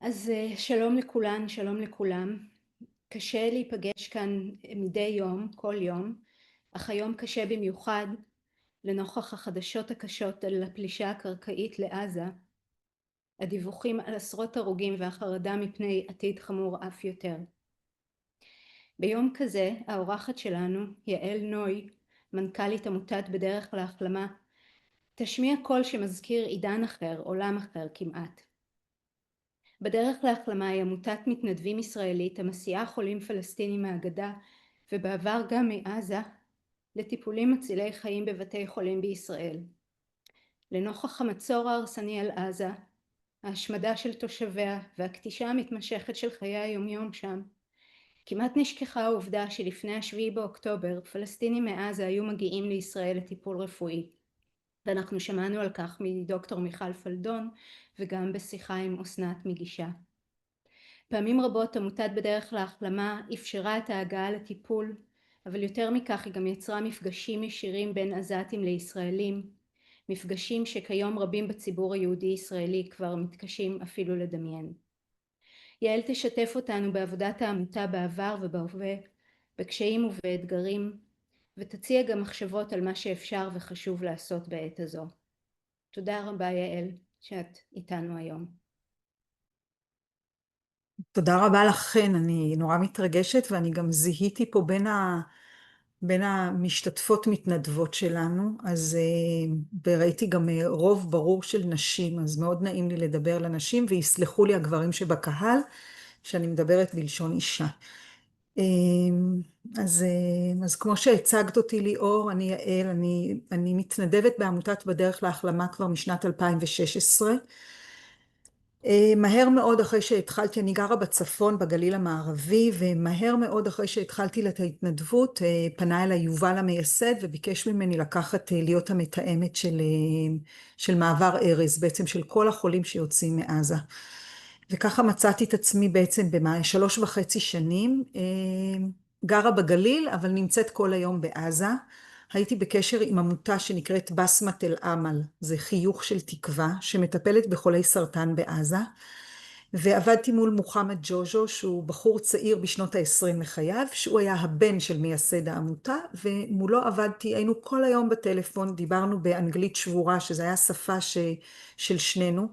אז שלום לכולן, שלום לכולם. קשה להיפגש כאן מדי יום, כל יום, אך היום קשה במיוחד לנוכח החדשות הקשות על הפלישה הקרקעית לעזה, הדיווחים על עשרות הרוגים והחרדה מפני עתיד חמור אף יותר. ביום כזה האורחת שלנו, יעל נוי, מנכ"לית עמותת בדרך להחלמה, תשמיע קול שמזכיר עידן אחר, עולם אחר כמעט. בדרך להחלמה היא עמותת מתנדבים ישראלית המסיעה חולים פלסטינים מהגדה ובעבר גם מעזה לטיפולים מצילי חיים בבתי חולים בישראל. לנוכח המצור ההרסני על עזה, ההשמדה של תושביה והקטישה המתמשכת של חיי היומיום שם, כמעט נשכחה העובדה שלפני השביעי באוקטובר פלסטינים מעזה היו מגיעים לישראל לטיפול רפואי. ואנחנו שמענו על כך מדוקטור מיכל פלדון וגם בשיחה עם אסנת מגישה. פעמים רבות עמותת בדרך להחלמה אפשרה את ההגעה לטיפול, אבל יותר מכך היא גם יצרה מפגשים ישירים בין עזתים לישראלים, מפגשים שכיום רבים בציבור היהודי-ישראלי כבר מתקשים אפילו לדמיין. יעל תשתף אותנו בעבודת העמותה בעבר ובהווה, בקשיים ובאתגרים, ותציע גם מחשבות על מה שאפשר וחשוב לעשות בעת הזו. תודה רבה יעל שאת איתנו היום. תודה רבה לכן, אני נורא מתרגשת ואני גם זיהיתי פה בין המשתתפות מתנדבות שלנו, אז וראיתי גם רוב ברור של נשים, אז מאוד נעים לי לדבר לנשים ויסלחו לי הגברים שבקהל שאני מדברת בלשון אישה. אז כמו שהצגת אותי ליאור, אני יעל, אני מתנדבת בעמותת בדרך להחלמה כבר משנת 2016. מהר מאוד אחרי שהתחלתי, אני גרה בצפון בגליל המערבי, ומהר מאוד אחרי שהתחלתי את ההתנדבות פנה אליי יובל המייסד וביקש ממני להיות המתאמת של מעבר ארז, בעצם של כל החולים שיוצאים מעזה. וככה מצאתי את עצמי בעצם ב3.5 שנים, גרה בגליל אבל נמצאת כל היום בעזה. הייתי בקשר עם עמותה שנקראת בסמת אל עמל, זה חיוך של תקווה, שמטפלת בחולי סרטן בעזה, ועבדתי מול מוחמד ג'וז'ו, שהוא בחור צעיר בשנות ה-20 לחייו, שהוא היה הבן של מייסד העמותה, ומולו עבדתי, היינו כל היום בטלפון, דיברנו באנגלית שבורה, שזו הייתה שפה של שנינו,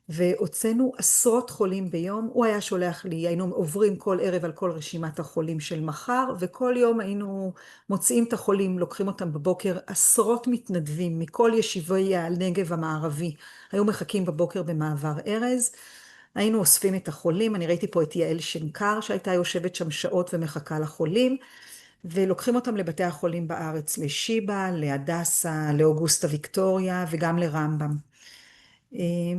והוצאנו עשרות חולים ביום. הוא היה שולח לי, היינו עוברים כל ערב על כל רשימת החולים של מחר, וכל יום היינו מוציאים את החולים, לוקחים אותם בבוקר. עשרות מתנדבים מכל ישיבי הנגב המערבי היו מחכים בבוקר במעבר ארז, היינו אוספים את החולים. אני ראיתי פה את יעל שנקר שהייתה יושבת שם שעות ומחכה לחולים, ולוקחים אותם לבתי החולים בארץ, לשיבא, להדסה, לאוגוסטה ויקטוריה וגם לרמב"ם.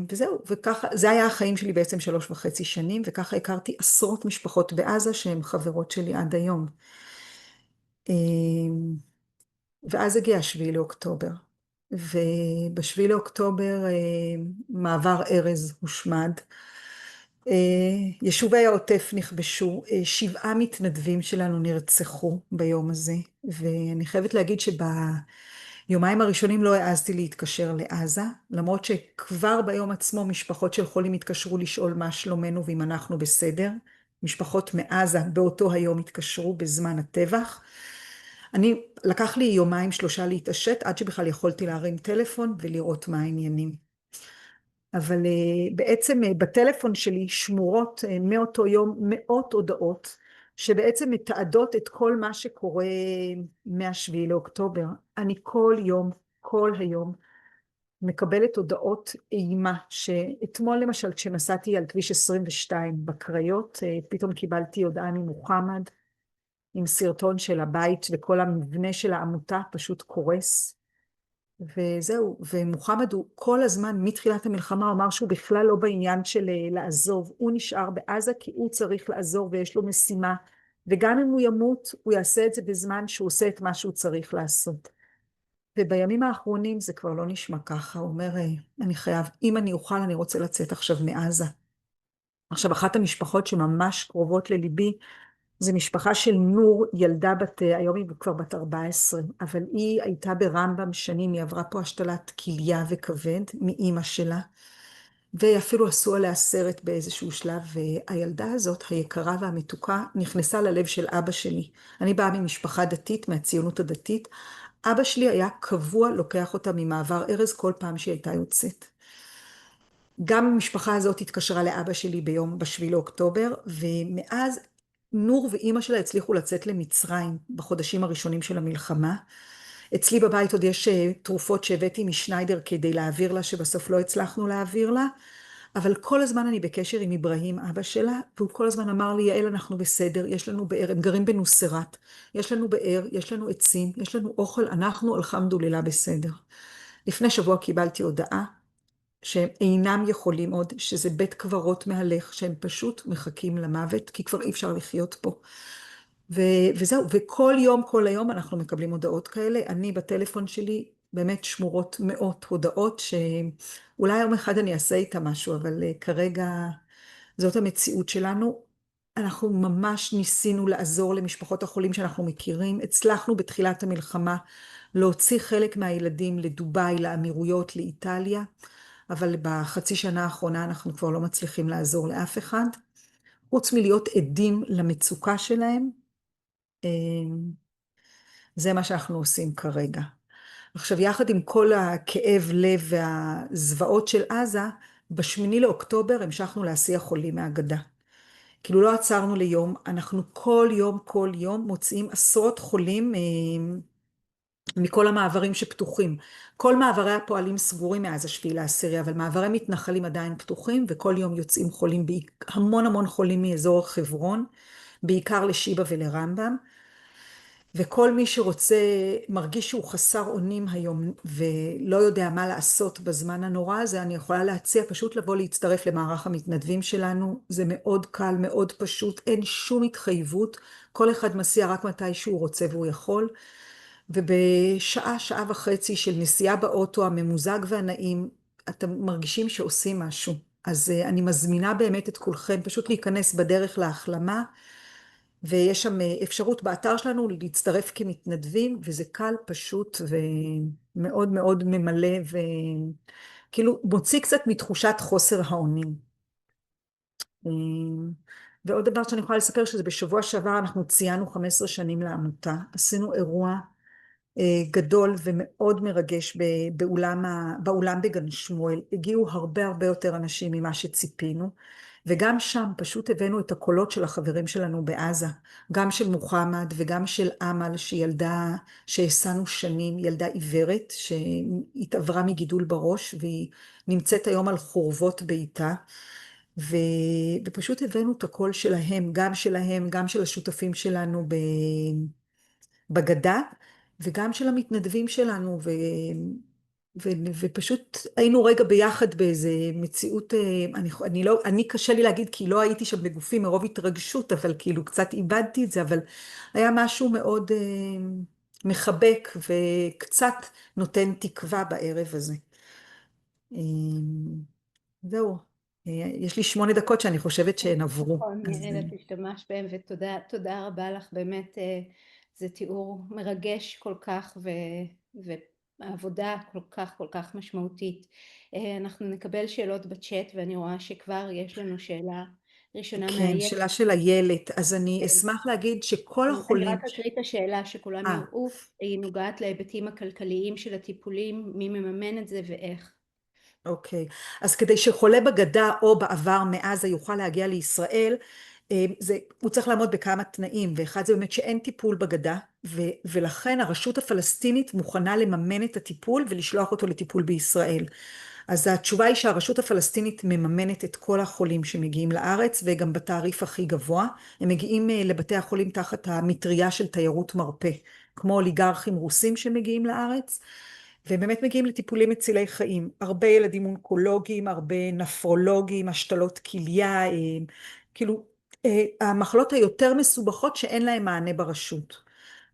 וזהו, וככה, זה היה החיים שלי בעצם 3.5 שנים, וככה הכרתי עשרות משפחות בעזה שהן חברות שלי עד היום. ואז הגיע 7 לאוקטובר, וב7 לאוקטובר מעבר ארז הושמד. יישובי העוטף נכבשו, 7 מתנדבים שלנו נרצחו ביום הזה, ואני חייבת להגיד יומיים הראשונים לא העזתי להתקשר לעזה, למרות שכבר ביום עצמו משפחות של חולים התקשרו לשאול מה שלומנו ואם אנחנו בסדר. משפחות מעזה באותו היום התקשרו בזמן הטבח. לקח לי 2-3 להתעשת עד שבכלל יכולתי להרים טלפון ולראות מה העניינים. אבל בעצם בטלפון שלי שמורות מאותו יום מאות הודעות, שבעצם מתעדות את כל מה שקורה מה7 לאוקטובר. אני כל יום, כל היום, מקבלת הודעות אימה, שאתמול למשל כשנסעתי על כביש 22 בקריות, פתאום קיבלתי הודעה ממוחמד, עם סרטון של הבית וכל המבנה של העמותה פשוט קורס. וזהו, ומוחמד הוא כל הזמן מתחילת המלחמה אמר שהוא בכלל לא בעניין של לעזוב, הוא נשאר בעזה כי הוא צריך לעזור ויש לו משימה, וגם אם הוא ימות הוא יעשה את זה בזמן שהוא עושה את מה שהוא צריך לעשות. ובימים האחרונים זה כבר לא נשמע ככה, הוא אומר אני חייב, אם אני אוכל אני רוצה לצאת עכשיו מעזה. עכשיו אחת המשפחות שממש קרובות לליבי, זה משפחה של נור, ילדה היום היא כבר בת 14, אבל היא הייתה ברמב"ם שנים, היא עברה פה השתלת כליה וכבד מאימא שלה, ואפילו עשו עליה סרט באיזשהו שלב, והילדה הזאת, היקרה והמתוקה, נכנסה ללב של אבא שלי. אני באה ממשפחה דתית, מהציונות הדתית. אבא שלי היה קבוע לוקח אותה ממעבר ארז כל פעם שהיא הייתה יוצאת. גם המשפחה הזאת התקשרה לאבא שלי ב7 לאוקטובר, ומאז נור ואימא שלה הצליחו לצאת למצרים בחודשים הראשונים של המלחמה. אצלי בבית עוד יש תרופות שהבאתי משניידר כדי להעביר לה, שבסוף לא הצלחנו להעביר לה, אבל כל הזמן אני בקשר עם אברהים, אבא שלה, והוא כל הזמן אמר לי, יעל, אנחנו בסדר, יש לנו באר, הם גרים בנוסרת, יש לנו באר, יש לנו עצים, יש לנו אוכל, אנחנו אלחמדולillah בסדר. לפני שבוע קיבלתי הודעה שהם אינם יכולים עוד, שזה בית קברות מהלך, שהם פשוט מחכים למוות, כי כבר אי אפשר לחיות פה. וזהו, וכל יום, כל היום אנחנו מקבלים הודעות כאלה. אני בטלפון שלי באמת שמורות מאות הודעות, שאולי יום אחד אני אעשה איתה משהו, אבל כרגע זאת המציאות שלנו. אנחנו ממש ניסינו לעזור למשפחות החולים שאנחנו מכירים. הצלחנו בתחילת המלחמה להוציא חלק מהילדים לדובאי, לאמירויות, לאיטליה, אבל בחצי שנה האחרונה אנחנו כבר לא מצליחים לעזור לאף אחד, חוץ מלהיות עדים למצוקה שלהם. זה מה שאנחנו עושים כרגע. עכשיו, יחד עם כל הכאב לב והזוועות של עזה, ב8 לאוקטובר המשכנו להסיע חולים מהגדה. כאילו לא עצרנו ליום, אנחנו כל יום מוציאים עשרות חולים מכל המעברים שפתוחים. כל מעברי הפועלים סגורים מאז 7 לאוקטובר, אבל מעברי מתנחלים עדיין פתוחים, וכל יום יוצאים חולים, המון חולים מאזור חברון, בעיקר לשיבא ולרמב"ם. וכל מי שרוצה, מרגיש שהוא חסר אונים היום, ולא יודע מה לעשות בזמן הנורא הזה, אני יכולה להציע פשוט לבוא להצטרף למערך המתנדבים שלנו. זה מאוד קל, מאוד פשוט, אין שום התחייבות, כל אחד מסיע רק מתי שהוא רוצה והוא יכול. ובשעה, שעה וחצי של נסיעה באוטו הממוזג והנעים, אתם מרגישים שעושים משהו. אז אני מזמינה באמת את כולכם פשוט להיכנס בדרך להחלמה, ויש שם אפשרות באתר שלנו להצטרף כמתנדבים, וזה קל, פשוט ומאוד מאוד ממלא, וכאילו מוציא קצת מתחושת חוסר האונים. ועוד דבר שאני יכולה לספר, שזה בשבוע שעבר אנחנו ציינו 15 שנים לעמותה, עשינו אירוע גדול ומאוד מרגש באולם בגן שמואל. הגיעו הרבה יותר אנשים ממה שציפינו, וגם שם פשוט הבאנו את הקולות של החברים שלנו בעזה, גם של מוחמד וגם של אמל, שילדה שהסענו שנים, ילדה עיוורת שהתעברה מגידול בראש, והיא נמצאת היום על חורבות ביתה, ופשוט הבאנו את הקול שלהם, גם של השותפים שלנו בגדה, וגם של המתנדבים שלנו, ופשוט היינו רגע ביחד באיזה מציאות, אני קשה לי להגיד כי לא הייתי שם בגופי מרוב התרגשות, אבל כאילו קצת איבדתי את זה, אבל היה משהו מאוד מחבק וקצת נותן תקווה בערב הזה. זהו, יש לי 8 דקות שאני חושבת שהן עברו. נכון, יעל, את השתמשת בהם, ותודה רבה לך, באמת זה תיאור מרגש כל כך, והעבודה כל כך משמעותית. אנחנו נקבל שאלות בצ'אט, ואני רואה שכבר יש לנו שאלה ראשונה כן, מהילד. שאלה של הילד. אז אני אשמח להגיד שכל אני החולים... רק אקריא את השאלה שכולם יראו, היא נוגעת להיבטים הכלכליים של הטיפולים, מי מממן את זה ואיך. אוקיי, אז כדי שחולה בגדה או בעבר מעזה יוכל להגיע לישראל, הוא צריך לעמוד בכמה תנאים, ואחד זה באמת שאין טיפול בגדה, ולכן הרשות הפלסטינית מוכנה לממן את הטיפול ולשלוח אותו לטיפול בישראל. אז התשובה היא שהרשות הפלסטינית מממנת את כל החולים שמגיעים לארץ, וגם בתעריף הכי גבוה. הם מגיעים לבתי החולים תחת המטריה של תיירות מרפא, כמו אוליגרכים רוסים שמגיעים לארץ, ובאמת מגיעים לטיפולים מצילי חיים. הרבה ילדים אונקולוגיים, הרבה נפרולוגיים, השתלות כליה, כאילו המחלות היותר מסובכות שאין להם מענה ברשות.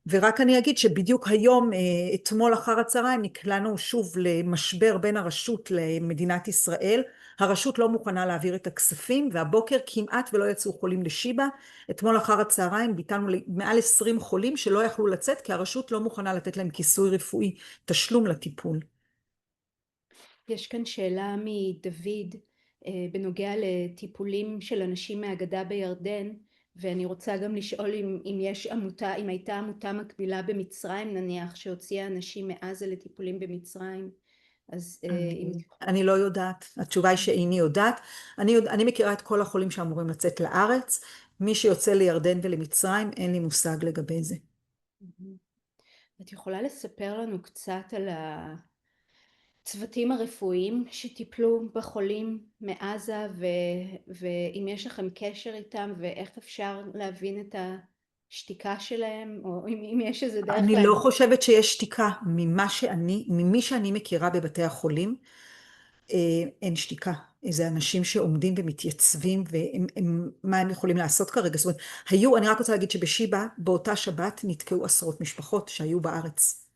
ורק אני אגיד שבדיוק היום, אתמול אחר הצהריים, נקלענו שוב למשבר בין הרשות למדינת ישראל. הרשות לא מוכנה להעביר את הכספים, והבוקר כמעט ולא יצאו חולים לשיבא. אתמול אחר הצהריים ביטלנו מעל 20 חולים שלא יכלו לצאת, כי הרשות לא מוכנה לתת להם כיסוי רפואי, תשלום לטיפול. יש כאן שאלה מדוד, בנוגע לטיפולים של אנשים מהגדה בירדן, ואני רוצה גם לשאול אם יש עמותה, אם הייתה עמותה מקבילה במצרים נניח, שהוציאה אנשים מעזה לטיפולים במצרים, אז אם... אני לא יודעת, התשובה היא שאיני יודעת. אני מכירה את כל החולים שאמורים לצאת לארץ. מי שיוצא לירדן ולמצרים, אין לי מושג לגבי זה. את יכולה לספר לנו קצת על הצוותים הרפואיים שטיפלו בחולים מעזה, ואם יש לכם קשר איתם, ואיך אפשר להבין את השתיקה שלהם, או אם יש איזה דרך אני לא להגיד? חושבת שיש שתיקה ממי שאני מכירה בבתי החולים. אין שתיקה. זה אנשים שעומדים ומתייצבים, מה הם יכולים לעשות כרגע? זאת אומרת, אני רק רוצה להגיד שבשיבא, באותה שבת, נתקעו עשרות משפחות שהיו בארץ.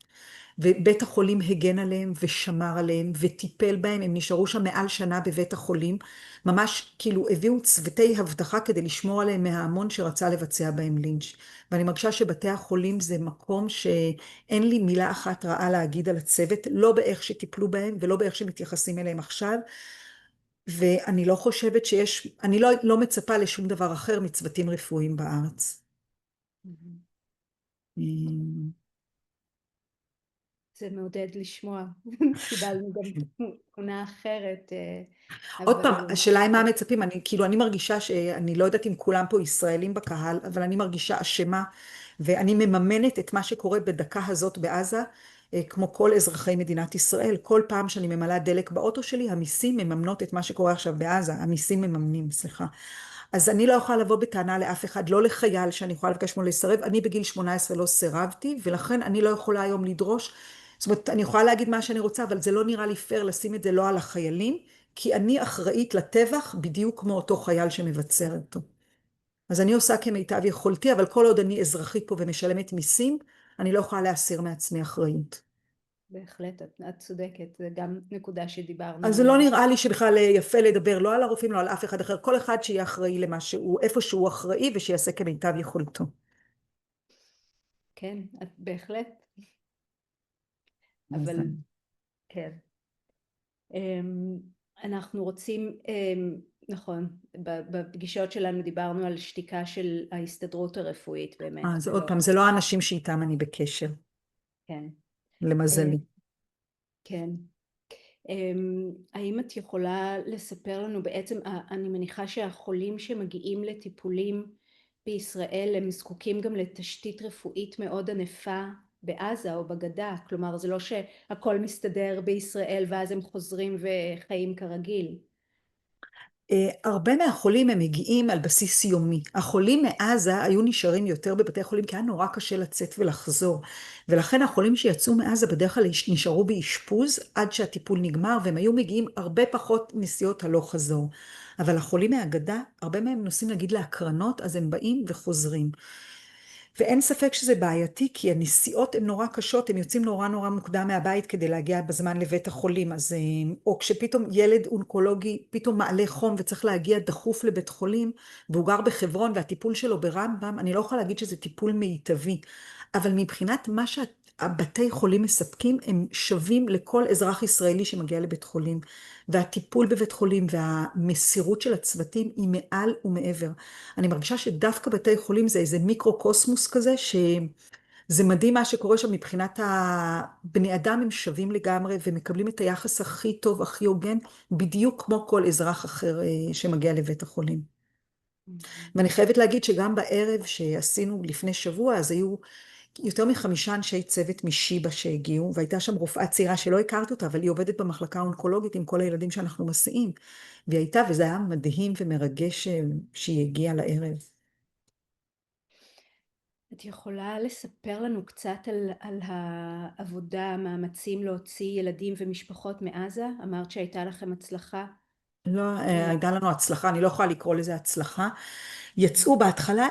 ובית החולים הגן עליהם ושמר עליהם וטיפל בהם, הם נשארו שם מעל שנה בבית החולים, ממש כאילו הביאו צוותי הבטחה כדי לשמור עליהם מההמון שרצה לבצע בהם לינץ'. ואני מרגישה שבתי החולים זה מקום שאין לי מילה אחת רעה להגיד על הצוות, לא באיך שטיפלו בהם ולא באיך שמתייחסים אליהם עכשיו, ואני לא חושבת אני לא מצפה לשום דבר אחר מצוותים רפואיים בארץ. זה מעודד לשמוע. קיבלנו גם תמונה אחרת, עוד פעם, אבל... השאלה היא מה מצפים, אני מרגישה שאני לא יודעת אם כולם פה ישראלים בקהל, אבל אני מרגישה אשמה, ואני מממנת את מה שקורה בדקה הזאת בעזה, כמו כל אזרחי מדינת ישראל. כל פעם שאני ממלאה דלק באוטו שלי, המיסים מממנות את מה שקורה עכשיו בעזה, המיסים מממנים, סליחה. אז אני לא יכולה לבוא בטענה לאף אחד, לא לחייל שאני יכולה לבקש ממנו לסרב, אני בגיל 18 לא סירבתי, ולכן אני לא יכולה היום לדרוש, זאת אומרת, אני יכולה להגיד מה שאני רוצה, אבל זה לא נראה לי פייר לשים את זה לא על החיילים, כי אני אחראית לטבח בדיוק כמו אותו חייל שמבצר אותו. אז אני עושה כמיטב יכולתי, אבל כל עוד אני אזרחית פה ומשלמת מיסים, אני לא יכולה להסיר מעצמי אחריות. בהחלט, את צודקת, זה גם נקודה שדיברנו אז זה לא עליה. נראה לי שבכלל יפה לדבר לא על הרופאים, לא על אף אחד אחר, כל אחד שיהיה אחראי איפה שהוא אחראי, ושיעשה כמיטב יכולתו. כן, את בהחלט, אז, אבל כן. אמ, אנחנו רוצים, נכון, בפגישות שלנו דיברנו על שתיקה של ההסתדרות הרפואית באמת, אז עוד ולא... פעם, זה לא האנשים שאיתם אני בקשר, כן, למזלי. כן. האם את יכולה לספר לנו בעצם, אני מניחה שהחולים שמגיעים לטיפולים בישראל הם זקוקים גם לתשתית רפואית מאוד ענפה בעזה או בגדה, כלומר זה לא שהכל מסתדר בישראל ואז הם חוזרים וחיים כרגיל. הרבה מהחולים הם מגיעים על בסיס יומי. החולים מעזה היו נשארים יותר בבתי חולים, כי היה נורא קשה לצאת ולחזור. ולכן החולים שיצאו מעזה בדרך כלל נשארו באשפוז עד שהטיפול נגמר, והם היו מגיעים הרבה פחות נסיעות הלוך חזור. אבל החולים מהגדה, הרבה מהם נוסעים נגיד להקרנות, אז הם באים וחוזרים. ואין ספק שזה בעייתי, כי הנסיעות הן נורא קשות, הם יוצאים נורא נורא מוקדם מהבית כדי להגיע בזמן לבית החולים, אז, או כשפתאום ילד אונקולוגי פתאום מעלה חום וצריך להגיע דחוף לבית חולים, והוא גר בחברון והטיפול שלו ברמב"ם, אני לא יכולה להגיד שזה טיפול מיטבי, אבל מבחינת מה שהבתי חולים מספקים, הם שווים לכל אזרח ישראלי שמגיע לבית חולים, והטיפול בבית חולים והמסירות של הצוותים היא מעל ומעבר. אני מרגישה שדווקא בתי חולים זה איזה מיקרו-קוסמוס כזה, שזה מדהים מה שקורה שם מבחינת בני אדם, הם שווים לגמרי ומקבלים את היחס הכי טוב, הכי הוגן, בדיוק כמו כל אזרח אחר שמגיע לבית החולים. ואני חייבת להגיד שגם בערב שעשינו לפני שבוע, אז היו יותר מ5 אנשי צוות משיבא שהגיעו, והייתה שם רופאה צעירה שלא הכרת אותה, אבל היא עובדת במחלקה האונקולוגית עם כל הילדים שאנחנו מסיעים. והיא הייתה, וזה היה מדהים ומרגש שהיא הגיעה לערב. את יכולה לספר לנו קצת על העבודה, המאמצים להוציא ילדים ומשפחות מעזה? אמרת שהייתה לכם הצלחה. לא, הייתה לנו הצלחה, אני לא יכולה לקרוא לזה הצלחה. יצאו בהתחלה,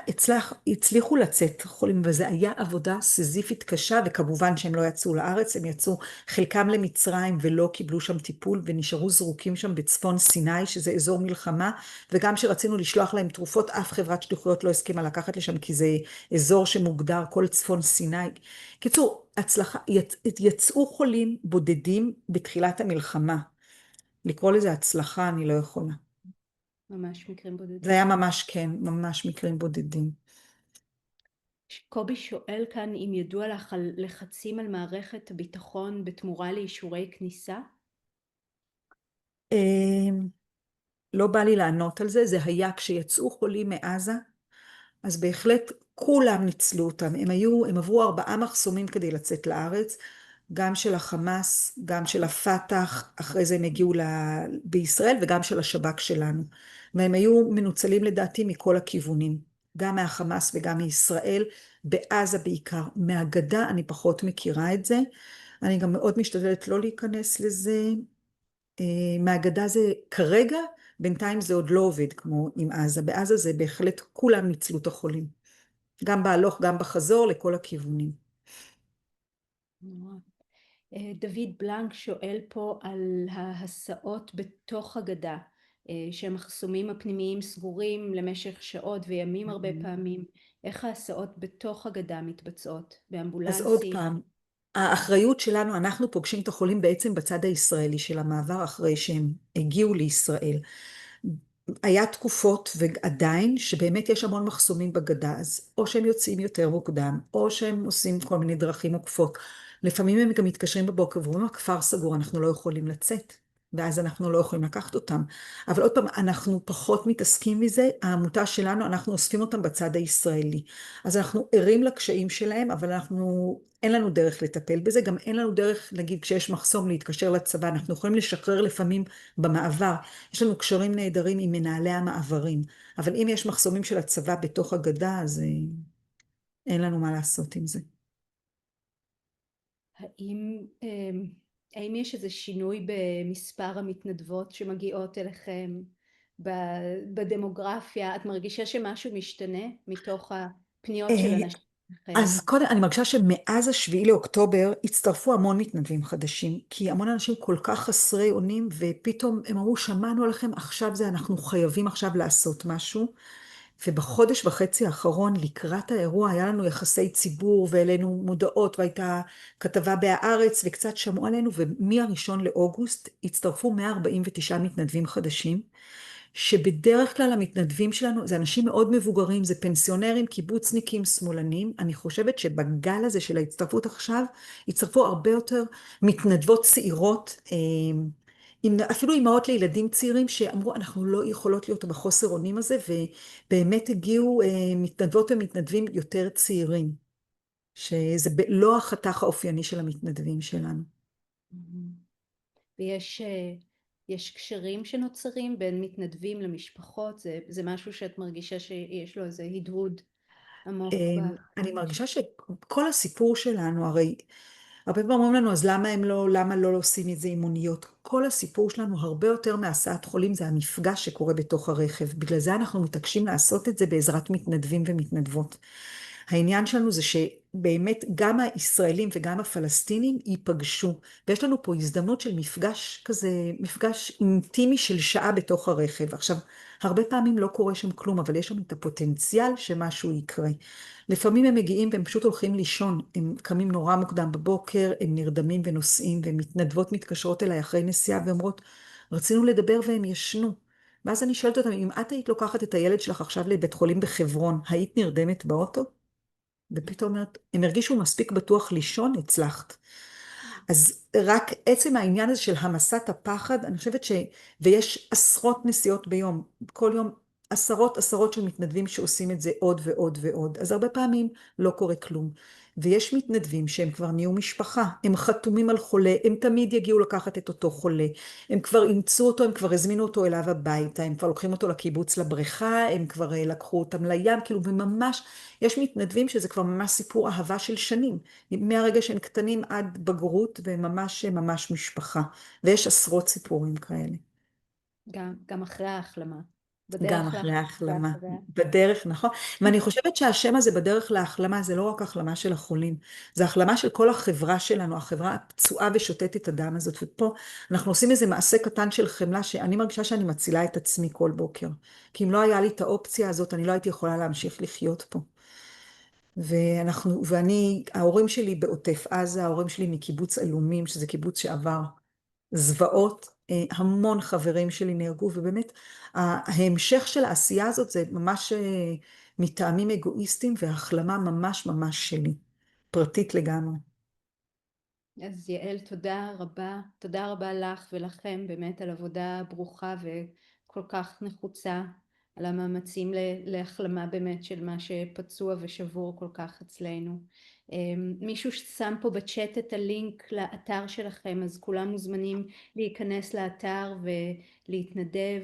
הצליחו לצאת חולים, וזה היה עבודה סיזיפית קשה, וכמובן שהם לא יצאו לארץ, הם יצאו חלקם למצרים ולא קיבלו שם טיפול, ונשארו זרוקים שם בצפון סיני, שזה אזור מלחמה, וגם שרצינו לשלוח להם תרופות, אף חברת שליחויות לא הסכימה לקחת לשם, כי זה אזור שמוגדר כל צפון סיני. קיצור, הצלחה, יצאו חולים בודדים בתחילת המלחמה. לקרוא לזה הצלחה אני לא יכולה. ממש מקרים זה היה בודדים. ממש, כן, ממש מקרים בודדים. קובי שואל כאן אם ידוע לך על לחצים על מערכת הביטחון בתמורה לאישורי כניסה? לא בא לי לענות על זה, זה היה כשיצאו חולים מעזה, אז בהחלט כולם ניצלו אותם. הם עברו 4 מחסומים כדי לצאת לארץ, גם של החמאס, גם של הפתח, אחרי זה הם הגיעו בישראל, וגם של השב"כ שלנו. והם היו מנוצלים לדעתי מכל הכיוונים, גם מהחמאס וגם מישראל, בעזה בעיקר. מהגדה אני פחות מכירה את זה, אני גם מאוד משתדלת לא להיכנס לזה. מהגדה זה כרגע, בינתיים זה עוד לא עובד כמו עם עזה. בעזה זה בהחלט כולם ניצלו את החולים. גם בהלוך, גם בחזור, לכל הכיוונים. נורא. דוד בלנק שואל פה על ההסעות בתוך הגדה, שהמחסומים הפנימיים סגורים למשך שעות וימים הרבה פעמים. איך ההסעות בתוך הגדה מתבצעות? אז עוד באמבולנסים? פעם, האחריות שלנו, אנחנו פוגשים את החולים בעצם בצד הישראלי של המעבר אחרי שהם הגיעו לישראל. היה תקופות ועדיין שבאמת יש המון מחסומים בגדה, אז או שהם יוצאים יותר מוקדם, או שהם עושים כל מיני דרכים עוקפות. לפעמים הם גם מתקשרים בבוקר ואומרים, הכפר סגור, אנחנו לא יכולים לצאת, ואז אנחנו לא יכולים לקחת אותם. אבל עוד פעם, אנחנו פחות מתעסקים מזה, העמותה שלנו, אנחנו אוספים אותם בצד הישראלי. אז אנחנו ערים לקשיים שלהם, אבל אין לנו דרך לטפל בזה, גם אין לנו דרך, נגיד, כשיש מחסום להתקשר לצבא, אנחנו יכולים לשחרר לפעמים במעבר. יש לנו קשרים נהדרים עם מנהלי המעברים, אבל אם יש מחסומים של הצבא בתוך הגדה, אז אין לנו מה לעשות עם זה. האם, האם יש איזה שינוי במספר המתנדבות שמגיעות אליכם, בדמוגרפיה? את מרגישה שמשהו משתנה מתוך הפניות של אנשים אליכם? אז קודם, אני מרגישה שמאז 7 לאוקטובר הצטרפו המון מתנדבים חדשים, כי המון אנשים כל כך חסרי אונים, ופתאום הם אמרו, שמענו עליכם, עכשיו אנחנו חייבים עכשיו לעשות משהו. ובחודש וחצי האחרון, לקראת האירוע, היה לנו יחסי ציבור, והעלינו מודעות, והייתה כתבה בהארץ, וקצת שמעו עלינו, ומ-1 לאוגוסט הצטרפו 149 מתנדבים חדשים, שבדרך כלל המתנדבים שלנו זה אנשים מאוד מבוגרים, זה פנסיונרים, קיבוצניקים, שמאלנים. אני חושבת שבגל הזה של ההצטרפות עכשיו, הצטרפו הרבה יותר מתנדבות צעירות, אפילו אימהות לילדים צעירים שאמרו, אנחנו לא יכולות להיות בחוסר אונים הזה, ובאמת הגיעו מתנדבות ומתנדבים יותר צעירים, שזה לא החתך האופייני של המתנדבים שלנו. ויש יש קשרים שנוצרים בין מתנדבים למשפחות? זה משהו שאת מרגישה שיש לו איזה הדהוד עמוק אני מרגישה שכל הסיפור שלנו, הרי הרבה פעמים אומרים לנו, אז למה לא עושים את זה עם מוניות? כל הסיפור שלנו, הרבה יותר מהסעת חולים, זה המפגש שקורה בתוך הרכב. בגלל זה אנחנו מתעקשים לעשות את זה בעזרת מתנדבים ומתנדבות. העניין שלנו זה שבאמת גם הישראלים וגם הפלסטינים ייפגשו, ויש לנו פה הזדמנות של מפגש כזה, מפגש אינטימי של שעה בתוך הרכב. עכשיו, הרבה פעמים לא קורה שם כלום, אבל יש שם את הפוטנציאל שמשהו יקרה. לפעמים הם מגיעים והם פשוט הולכים לישון, הם קמים נורא מוקדם בבוקר, הם נרדמים ונוסעים, ומתנדבות מתקשרות אליי אחרי נסיעה ואומרות, רצינו לדבר והם ישנו. ואז אני שואלת אותם, אם את היית לוקחת את הילד שלך עכשיו לבית חולים בחברון, היית נרדמת באוטו? ופתאום אומרת, הם הרגישו מספיק בטוח לישון, הצלחת. אז רק עצם העניין הזה של המסת הפחד, אני חושבת ויש עשרות נסיעות ביום, כל יום עשרות של מתנדבים שעושים את זה עוד ועוד ועוד, אז הרבה פעמים לא קורה כלום. ויש מתנדבים שהם כבר נהיו משפחה, הם חתומים על חולה, הם תמיד יגיעו לקחת את אותו חולה, הם כבר אימצו אותו, הם כבר הזמינו אותו אליו הביתה, הם כבר לוקחים אותו לקיבוץ לבריכה, הם כבר לקחו אותם לים, כאילו, וממש, יש מתנדבים שזה כבר ממש סיפור אהבה של שנים, מהרגע שהם קטנים עד בגרות, וממש ממש משפחה, ויש עשרות סיפורים כאלה. גם אחרי ההחלמה, גם בדרך אחרי להחלמה ההחלמה, ואחריה. בדרך, נכון? ואני חושבת שהשם הזה בדרך להחלמה, זה לא רק החלמה של החולים, זה החלמה של כל החברה שלנו, החברה הפצועה ושותתת הדם הזאת, ופה אנחנו עושים איזה מעשה קטן של חמלה, שאני מרגישה שאני מצילה את עצמי כל בוקר, כי אם לא היה לי את האופציה הזאת, אני לא הייתי יכולה להמשיך לחיות פה. ההורים שלי בעוטף עזה, ההורים שלי מקיבוץ אלומים, שזה קיבוץ שעבר זוועות, המון חברים שלי נהרגו, ובאמת ההמשך של העשייה הזאת זה ממש מטעמים אגואיסטיים, והחלמה ממש ממש שלי, פרטית לגמרי. אז יעל, תודה רבה לך ולכם באמת על עבודה ברוכה וכל כך נחוצה, על המאמצים להחלמה באמת של מה שפצוע ושבור כל כך אצלנו. מישהו ששם פה בצ'אט את הלינק לאתר שלכם, אז כולם מוזמנים להיכנס לאתר ולהתנדב.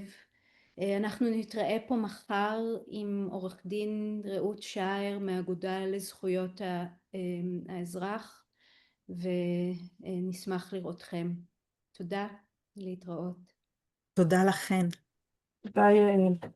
אנחנו נתראה פה מחר עם עורך דין רעות שער מהאגודה לזכויות האזרח. ונשמח לראותכם. תודה, להתראות. תודה לכן. ביי יעל.